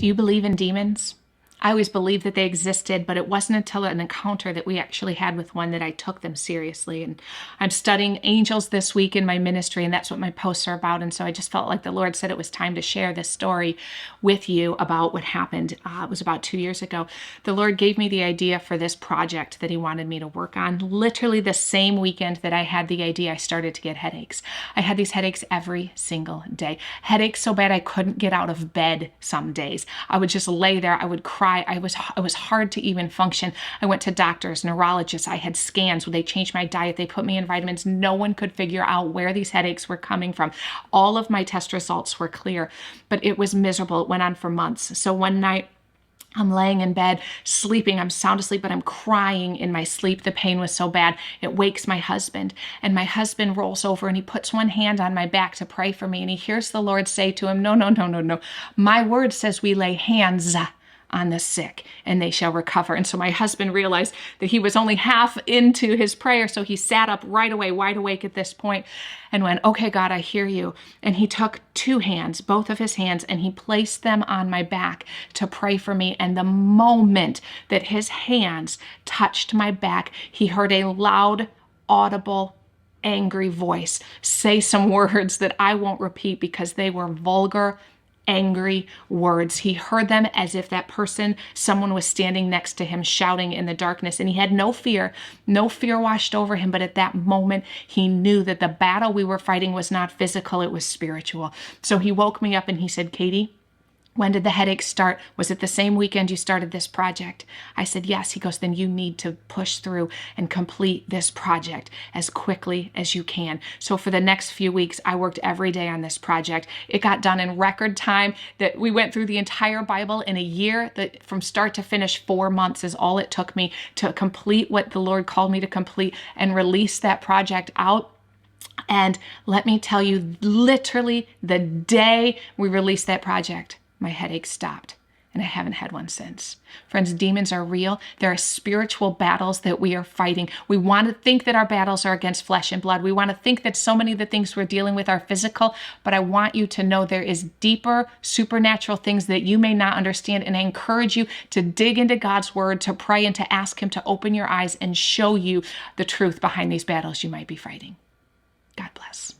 Do you believe in demons? I always believed that they existed, but it wasn't until an encounter that we actually had with one that I took them seriously. And I'm studying angels this week in my ministry, and that's what my posts are about. And so I just felt like the Lord said it was time to share this story with you about what happened. It was about 2 years ago. The Lord gave me the idea for this project that He wanted me to work on. Literally the same weekend that I had the idea, I started to get headaches. I had these headaches every single day. Headaches so bad I couldn't get out of bed some days. I would just lay there. I would cry. It was hard to even function. I went to doctors, neurologists. I had scans. They changed my diet. They put me in vitamins. No one could figure out where these headaches were coming from. All of my test results were clear, but it was miserable. It went on for months. So one night, I'm laying in bed, sleeping. I'm sound asleep, but I'm crying in my sleep. The pain was so bad. It wakes my husband, and my husband rolls over and he puts one hand on my back to pray for me. And he hears the Lord say to him, no, no, no, no, no. My word says we lay hands on the sick and they shall recover. And so my husband realized that he was only half into his prayer. So he sat up right away, wide awake at this point, and went, okay, God, I hear you. And he took two hands, both of his hands, and he placed them on my back to pray for me. And the moment that his hands touched my back, he heard a loud, audible, angry voice say some words that I won't repeat because they were vulgar, angry words. He heard them as if that person, someone was standing next to him shouting in the darkness, and he had no fear. No fear washed over him, but at that moment he knew that the battle we were fighting was not physical, it was spiritual. So he woke me up and he said, Katie, when did the headaches start? Was it the same weekend you started this project? I said, yes. He goes, then you need to push through and complete this project as quickly as you can. So for the next few weeks, I worked every day on this project. It got done in record time. That we went through the entire Bible in a year. That from start to finish, 4 months is all it took me to complete what the Lord called me to complete and release that project out. And let me tell you, literally the day we released that project, my headache stopped, and I haven't had one since. Friends, demons are real. There are spiritual battles that we are fighting. We want to think that our battles are against flesh and blood. We want to think that so many of the things we're dealing with are physical, but I want you to know there is deeper supernatural things that you may not understand, and I encourage you to dig into God's word, to pray, and to ask Him to open your eyes and show you the truth behind these battles you might be fighting. God bless.